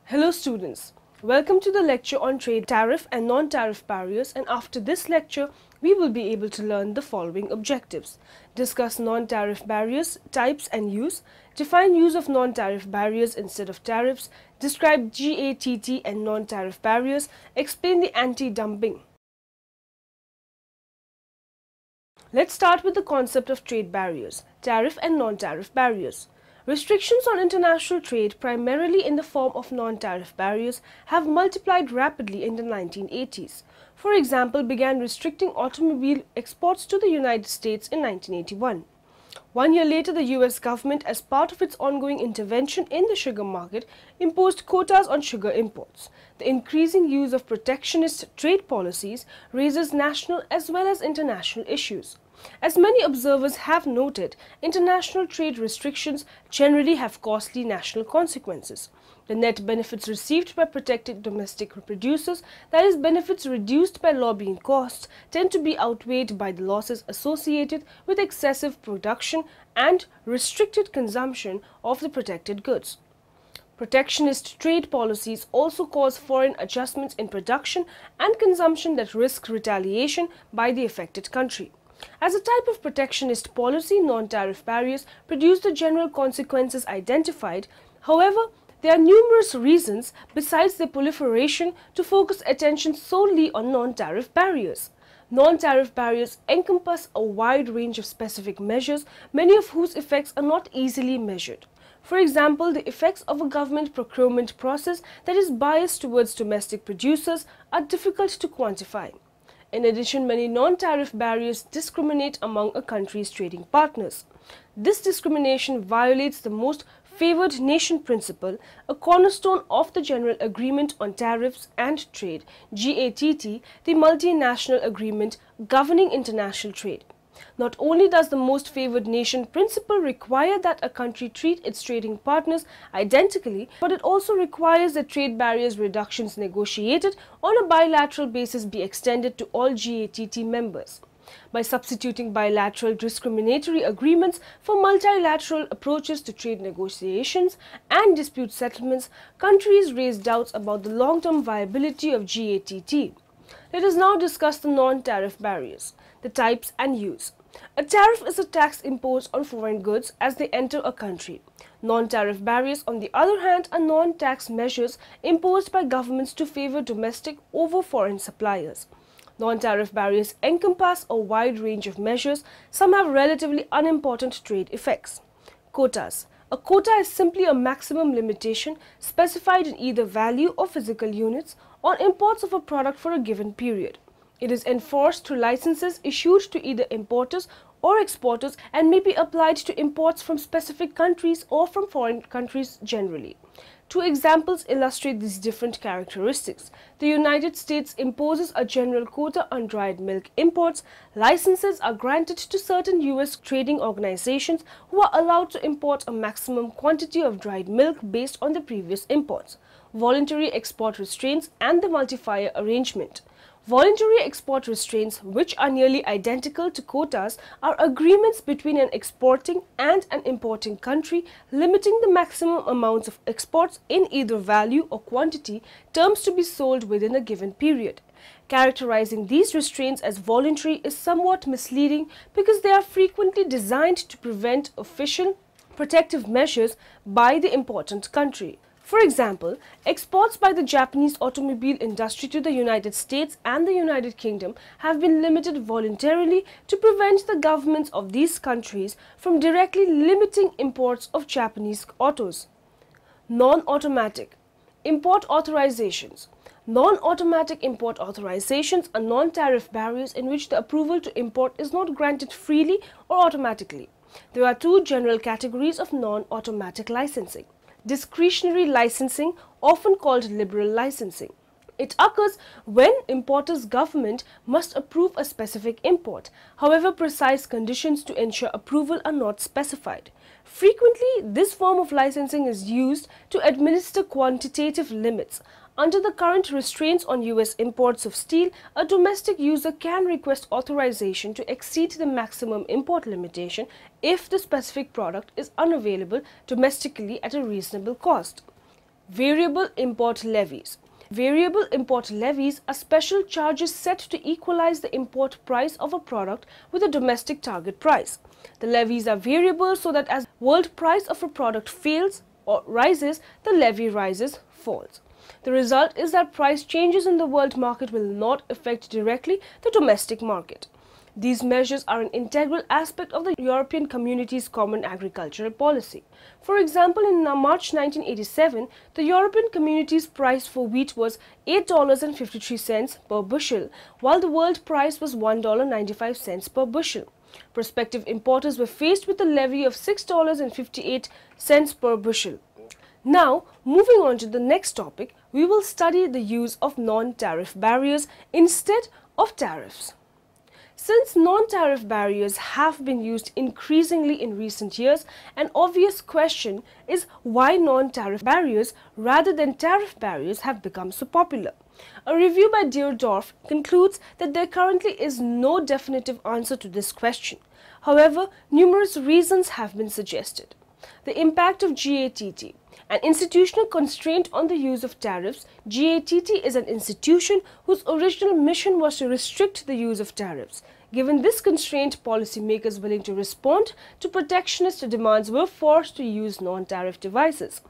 Hello students, welcome to the lecture on trade tariff and non-tariff barriers, and after this lecture we will be able to learn the following objectives: discuss non-tariff barriers, types and use, define use of non-tariff barriers instead of tariffs, describe GATT and non-tariff barriers, explain the anti-dumping. Let's start with the concept of trade barriers, tariff and non-tariff barriers. Restrictions on international trade, primarily in the form of non-tariff barriers, have multiplied rapidly in the 1980s. For example, began restricting automobile exports to the United States in 1981. 1 year later, the US government, as part of its ongoing intervention in the sugar market, imposed quotas on sugar imports. The increasing use of protectionist trade policies raises national as well as international issues. As many observers have noted, international trade restrictions generally have costly national consequences. The net benefits received by protected domestic producers, that is, benefits reduced by lobbying costs, tend to be outweighed by the losses associated with excessive production and restricted consumption of the protected goods. Protectionist trade policies also cause foreign adjustments in production and consumption that risk retaliation by the affected country. As a type of protectionist policy, non-tariff barriers produce the general consequences identified. However, there are numerous reasons besides their proliferation to focus attention solely on non-tariff barriers. Non-tariff barriers encompass a wide range of specific measures, many of whose effects are not easily measured. For example, the effects of a government procurement process that is biased towards domestic producers are difficult to quantify. In addition, many non-tariff barriers discriminate among a country's trading partners. This discrimination violates the most favored nation principle, a cornerstone of the General Agreement on Tariffs and Trade, GATT, the multinational agreement governing international trade. Not only does the most favored nation principle require that a country treat its trading partners identically, but it also requires that trade barriers reductions negotiated on a bilateral basis be extended to all GATT members. By substituting bilateral discriminatory agreements for multilateral approaches to trade negotiations and dispute settlements, countries raise doubts about the long-term viability of GATT. Let us now discuss the non-tariff barriers, the types and use. A tariff is a tax imposed on foreign goods as they enter a country. Non-tariff barriers, on the other hand, are non-tax measures imposed by governments to favor domestic over foreign suppliers. Non-tariff barriers encompass a wide range of measures. Some have relatively unimportant trade effects. Quotas. A quota is simply a maximum limitation specified in either value or physical units on imports of a product for a given period. It is enforced through licenses issued to either importers or exporters and may be applied to imports from specific countries or from foreign countries generally. Two examples illustrate these different characteristics. The United States imposes a general quota on dried milk imports. Licenses are granted to certain U.S. trading organizations who are allowed to import a maximum quantity of dried milk based on the previous imports. Voluntary export restraints and the multiplier arrangement. Voluntary export restraints, which are nearly identical to quotas, are agreements between an exporting and an importing country limiting the maximum amounts of exports in either value or quantity terms to be sold within a given period. Characterizing these restraints as voluntary is somewhat misleading because they are frequently designed to prevent official protective measures by the important country. For example, exports by the Japanese automobile industry to the United States and the United Kingdom have been limited voluntarily to prevent the governments of these countries from directly limiting imports of Japanese autos. Non-automatic import authorizations. Non-automatic import authorizations are non-tariff barriers in which the approval to import is not granted freely or automatically. There are two general categories of non-automatic licensing. Discretionary licensing, often called liberal licensing. It occurs when importer's government must approve a specific import. However, precise conditions to ensure approval are not specified. Frequently, this form of licensing is used to administer quantitative limits. Under the current restraints on U.S. imports of steel, a domestic user can request authorization to exceed the maximum import limitation if the specific product is unavailable domestically at a reasonable cost. Variable import levies. Variable import levies are special charges set to equalize the import price of a product with a domestic target price. The levies are variable so that as world price of a product falls or rises, the levy rises, falls. The result is that price changes in the world market will not affect directly the domestic market. These measures are an integral aspect of the European Community's Common Agricultural Policy. For example, in March 1987, the European Community's price for wheat was $8.53 per bushel, while the world price was $1.95 per bushel. Prospective importers were faced with a levy of $6.58 per bushel. Now, moving on to the next topic, we will study the use of non-tariff barriers instead of tariffs. Since non-tariff barriers have been used increasingly in recent years, an obvious question is why non-tariff barriers rather than tariff barriers have become so popular. A review by Deardorff concludes that there currently is no definitive answer to this question. However, numerous reasons have been suggested. The impact of GATT. An institutional constraint on the use of tariffs, GATT is an institution whose original mission was to restrict the use of tariffs. Given this constraint, policymakers willing to respond to protectionist demands were forced to use non-tariff devices.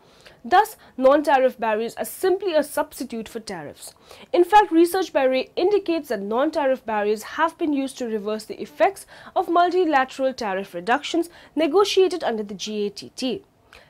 Thus, non-tariff barriers are simply a substitute for tariffs. In fact, research by Ray indicates that non-tariff barriers have been used to reverse the effects of multilateral tariff reductions negotiated under the GATT.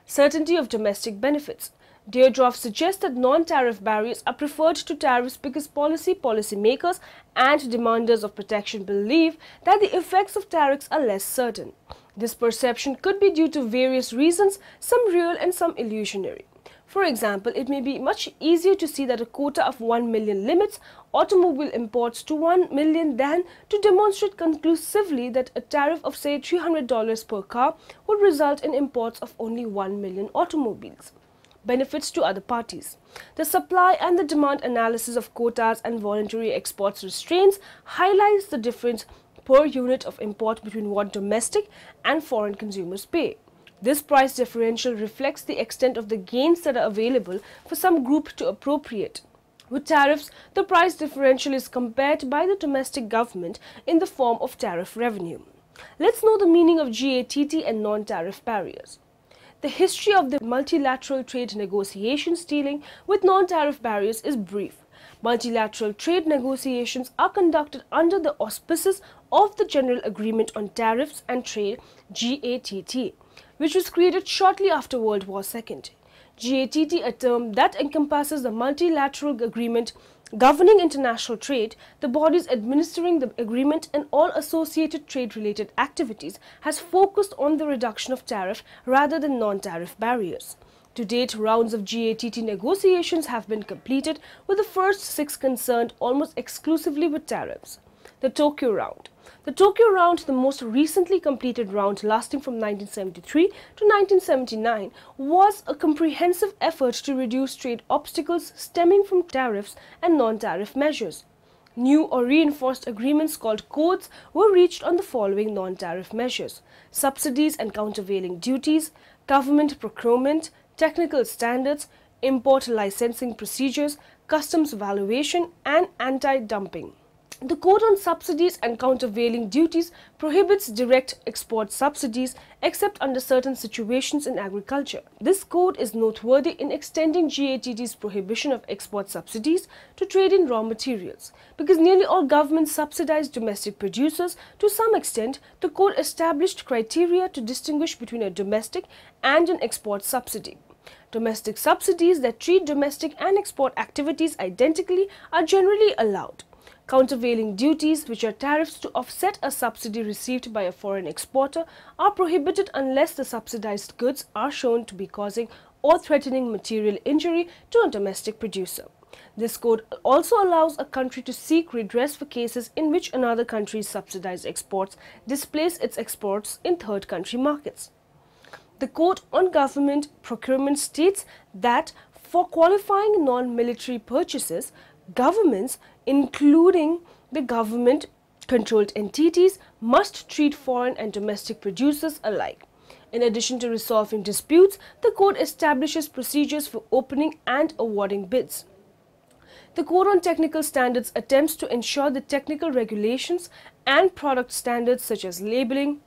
Certainty of domestic benefits. Deardorff suggests that non-tariff barriers are preferred to tariffs because policymakers and demanders of protection believe that the effects of tariffs are less certain. This perception could be due to various reasons, some real and some illusionary. For example, it may be much easier to see that a quota of 1 million limits automobile imports to 1 million than to demonstrate conclusively that a tariff of say $300 per car would result in imports of only 1 million automobiles. Benefits to other parties. The supply and the demand analysis of quotas and voluntary exports restraints highlights the difference per unit of import between what domestic and foreign consumers pay. This price differential reflects the extent of the gains that are available for some group to appropriate. With tariffs, the price differential is compared by the domestic government in the form of tariff revenue. Let's know the meaning of GATT and non-tariff barriers. The history of the multilateral trade negotiations dealing with non-tariff barriers is brief. Multilateral trade negotiations are conducted under the auspices of the General Agreement on Tariffs and Trade (GATT), which was created shortly after World War II. GATT, a term that encompasses the multilateral agreement governing international trade, the bodies administering the agreement and all associated trade-related activities, has focused on the reduction of tariff rather than non-tariff barriers. To date, rounds of GATT negotiations have been completed, with the first 6 concerned almost exclusively with tariffs. The Tokyo Round. The Tokyo Round, the most recently completed round lasting from 1973 to 1979, was a comprehensive effort to reduce trade obstacles stemming from tariffs and non-tariff measures. New or reinforced agreements called codes were reached on the following non-tariff measures: subsidies and countervailing duties, government procurement, technical standards, import licensing procedures, customs valuation, and anti-dumping. The Code on Subsidies and Countervailing Duties prohibits direct export subsidies except under certain situations in agriculture. This code is noteworthy in extending GATT's prohibition of export subsidies to trade in raw materials. Because nearly all governments subsidize domestic producers, to some extent, the code established criteria to distinguish between a domestic and an export subsidy. Domestic subsidies that treat domestic and export activities identically are generally allowed. Countervailing duties, which are tariffs to offset a subsidy received by a foreign exporter, are prohibited unless the subsidized goods are shown to be causing or threatening material injury to a domestic producer. This code also allows a country to seek redress for cases in which another country's subsidized exports displace its exports in third country markets. The Code on Government Procurement states that for qualifying non-military purchases, governments, including the government-controlled entities, must treat foreign and domestic producers alike. In addition to resolving disputes, the Code establishes procedures for opening and awarding bids. The Code on Technical Standards attempts to ensure that technical regulations and product standards such as labeling,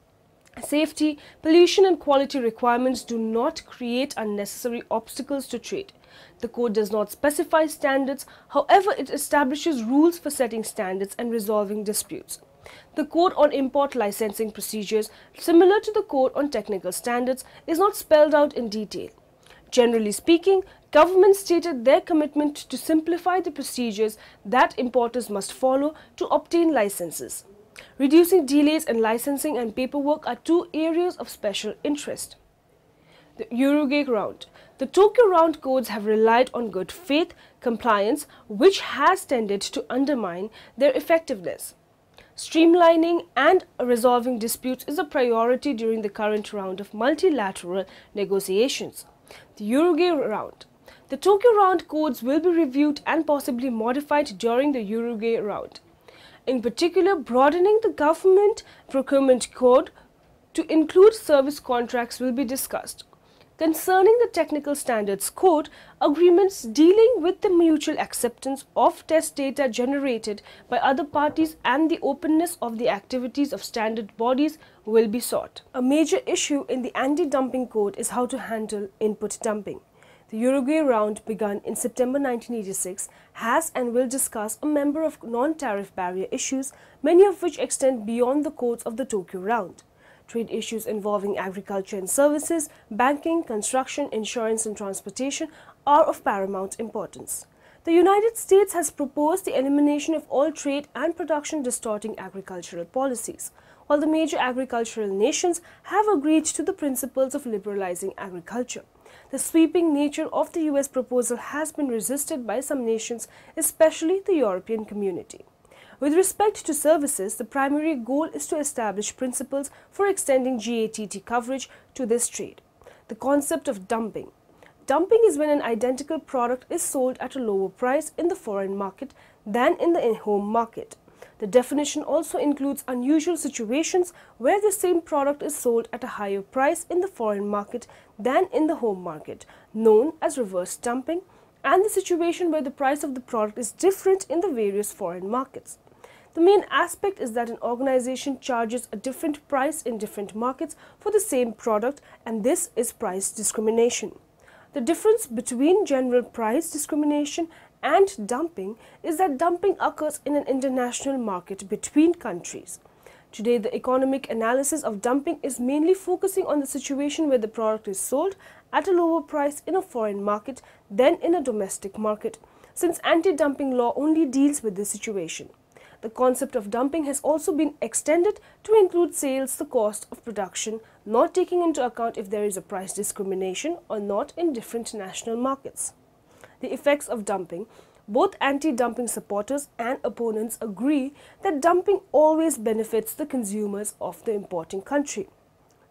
safety, pollution and quality requirements do not create unnecessary obstacles to trade. The Code does not specify standards, however, it establishes rules for setting standards and resolving disputes. The Code on Import Licensing Procedures, similar to the Code on Technical Standards, is not spelled out in detail. Generally speaking, governments stated their commitment to simplify the procedures that importers must follow to obtain licenses. Reducing delays in licensing and paperwork are two areas of special interest. The Uruguay Round. The Tokyo Round codes have relied on good faith compliance, which has tended to undermine their effectiveness. Streamlining and resolving disputes is a priority during the current round of multilateral negotiations. The Uruguay Round. The Tokyo Round codes will be reviewed and possibly modified during the Uruguay Round. In particular, broadening the Government Procurement Code to include service contracts will be discussed. Concerning the Technical Standards Code, agreements dealing with the mutual acceptance of test data generated by other parties and the openness of the activities of standard bodies will be sought. A major issue in the Anti-Dumping Code is how to handle input dumping. The Uruguay Round, begun in September 1986, has and will discuss a number of non-tariff barrier issues, many of which extend beyond the codes of the Tokyo Round. Trade issues involving agriculture and services, banking, construction, insurance and transportation are of paramount importance. The United States has proposed the elimination of all trade and production distorting agricultural policies, while the major agricultural nations have agreed to the principles of liberalizing agriculture. The sweeping nature of the US proposal has been resisted by some nations, especially the European Community. With respect to services, the primary goal is to establish principles for extending GATT coverage to this trade. The concept of dumping. Dumping is when an identical product is sold at a lower price in the foreign market than in the home market. The definition also includes unusual situations where the same product is sold at a higher price in the foreign market than in the home market, known as reverse dumping, and the situation where the price of the product is different in the various foreign markets. The main aspect is that an organization charges a different price in different markets for the same product, and this is price discrimination. The difference between general price discrimination and dumping is that dumping occurs in an international market between countries. Today, the economic analysis of dumping is mainly focusing on the situation where the product is sold at a lower price in a foreign market than in a domestic market, since anti-dumping law only deals with this situation. The concept of dumping has also been extended to include sales, the cost of production, not taking into account if there is a price discrimination or not in different national markets. The effects of dumping. Both anti-dumping supporters and opponents agree that dumping always benefits the consumers of the importing country.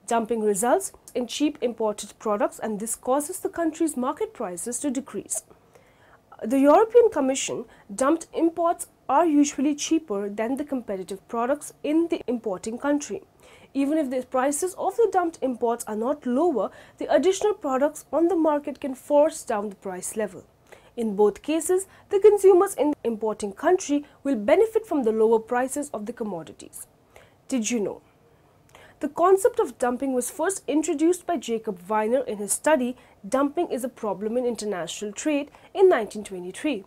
Dumping results in cheap imported products, and this causes the country's market prices to decrease. The European Commission dumped imports are usually cheaper than the competitive products in the importing country. Even if the prices of the dumped imports are not lower, the additional products on the market can force down the price level. In both cases, the consumers in the importing country will benefit from the lower prices of the commodities. Did you know? The concept of dumping was first introduced by Jacob Weiner in his study "Dumping is a Problem in International Trade" in 1923.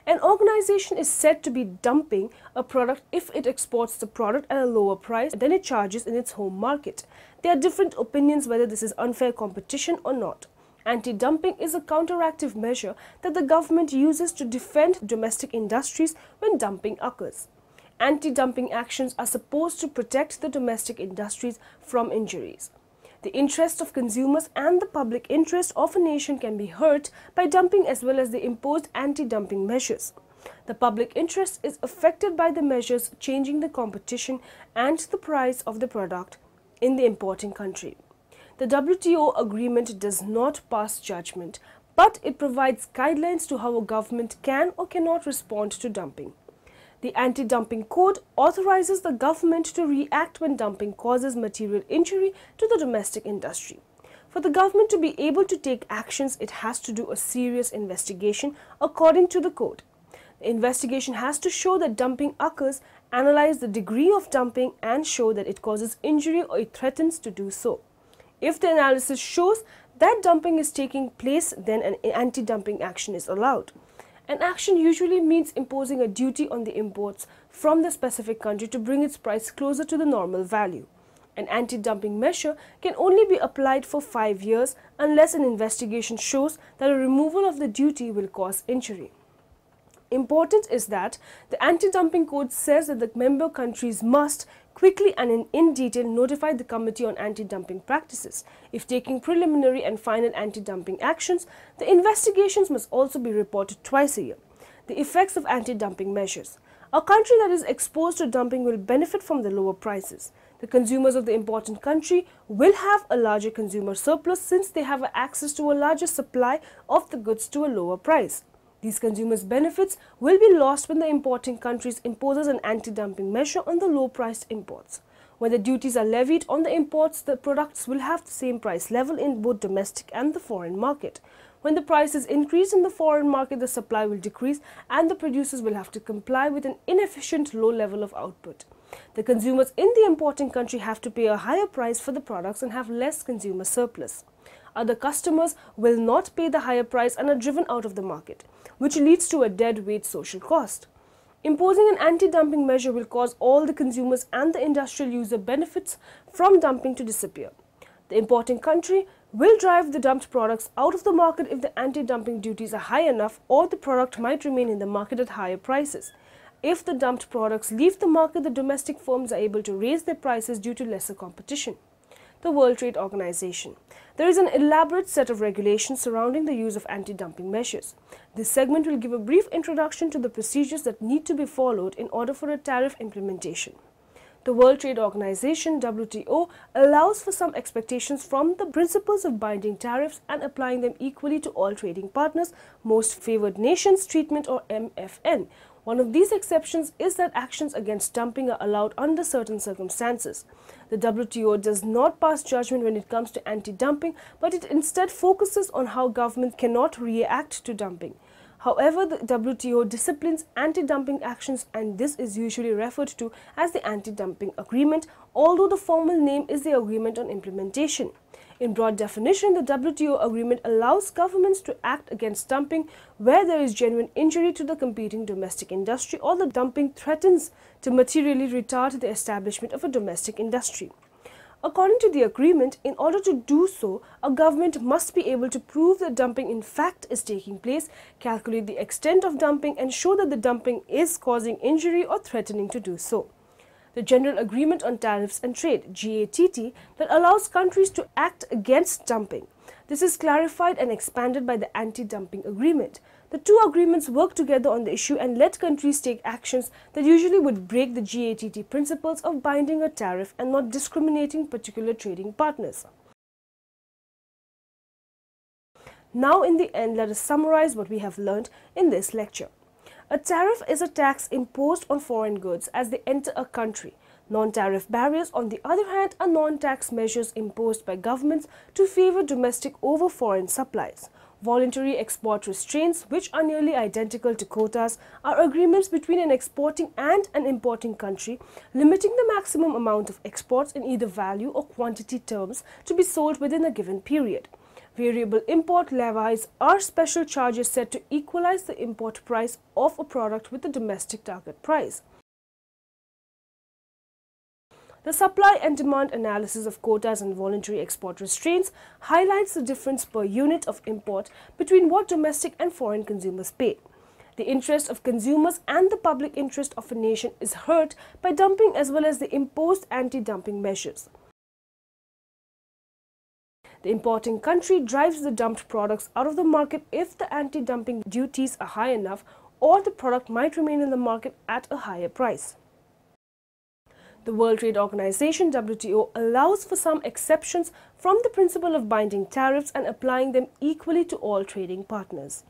An organization is said to be dumping a product if it exports the product at a lower price than it charges in its home market. There are different opinions whether this is unfair competition or not. Anti-dumping is a counteractive measure that the government uses to defend domestic industries when dumping occurs. Anti-dumping actions are supposed to protect the domestic industries from injuries. The interest of consumers and the public interest of a nation can be hurt by dumping as well as the imposed anti-dumping measures. The public interest is affected by the measures changing the competition and the price of the product in the importing country. The WTO agreement does not pass judgment, but it provides guidelines to how a government can or cannot respond to dumping. The Anti-Dumping Code authorizes the government to react when dumping causes material injury to the domestic industry. For the government to be able to take actions, it has to do a serious investigation according to the code. The investigation has to show that dumping occurs, analyze the degree of dumping, and show that it causes injury or it threatens to do so. If the analysis shows that dumping is taking place, then an anti-dumping action is allowed. An action usually means imposing a duty on the imports from the specific country to bring its price closer to the normal value. An anti-dumping measure can only be applied for 5 years unless an investigation shows that a removal of the duty will cause injury. Important is that the Anti-Dumping Code says that the member countries must quickly and in detail notify the Committee on Anti-Dumping Practices. If taking preliminary and final anti-dumping actions, the investigations must also be reported twice a year. The effects of anti-dumping measures. A country that is exposed to dumping will benefit from the lower prices. The consumers of the important country will have a larger consumer surplus since they have access to a larger supply of the goods to a lower price. These consumers' benefits will be lost when the importing countries imposes an anti-dumping measure on the low-priced imports. When the duties are levied on the imports, the products will have the same price level in both domestic and the foreign market. When the price is increased in the foreign market, the supply will decrease and the producers will have to comply with an inefficient low level of output. The consumers in the importing country have to pay a higher price for the products and have less consumer surplus. Other customers will not pay the higher price and are driven out of the market, which leads to a dead weight social cost. Imposing an anti-dumping measure will cause all the consumers and the industrial user benefits from dumping to disappear. The importing country will drive the dumped products out of the market if the anti-dumping duties are high enough, or the product might remain in the market at higher prices. If the dumped products leave the market, the domestic firms are able to raise their prices due to lesser competition. The World Trade Organization. There is an elaborate set of regulations surrounding the use of anti-dumping measures. This segment will give a brief introduction to the procedures that need to be followed in order for a tariff implementation. The World Trade Organization (WTO) allows for some expectations from the principles of binding tariffs and applying them equally to all trading partners, most favored nations treatment, or MFN. One of these exceptions is that actions against dumping are allowed under certain circumstances. The WTO does not pass judgment when it comes to anti-dumping, but it instead focuses on how governments cannot react to dumping. However, the WTO disciplines anti-dumping actions, and this is usually referred to as the Anti-Dumping Agreement, although the formal name is the Agreement on Implementation. In broad definition, the WTO agreement allows governments to act against dumping where there is genuine injury to the competing domestic industry or the dumping threatens to materially retard the establishment of a domestic industry. According to the agreement, in order to do so, a government must be able to prove that dumping in fact is taking place, calculate the extent of dumping, and show that the dumping is causing injury or threatening to do so. The General Agreement on Tariffs and Trade (GATT) that allows countries to act against dumping. This is clarified and expanded by the Anti-Dumping Agreement. The two agreements work together on the issue and let countries take actions that usually would break the GATT principles of binding a tariff and not discriminating particular trading partners. Now, in the end, let us summarize what we have learned in this lecture. A tariff is a tax imposed on foreign goods as they enter a country. Non-tariff barriers, on the other hand, are non-tax measures imposed by governments to favor domestic over foreign supplies. Voluntary export restraints, which are nearly identical to quotas, are agreements between an exporting and an importing country, limiting the maximum amount of exports in either value or quantity terms to be sold within a given period. Variable import levies are special charges set to equalize the import price of a product with the domestic target price. The supply and demand analysis of quotas and voluntary export restraints highlights the difference per unit of import between what domestic and foreign consumers pay. The interest of consumers and the public interest of a nation is hurt by dumping as well as the imposed anti-dumping measures. The importing country drives the dumped products out of the market if the anti-dumping duties are high enough, or the product might remain in the market at a higher price. The World Trade Organization (WTO) allows for some exceptions from the principle of binding tariffs and applying them equally to all trading partners.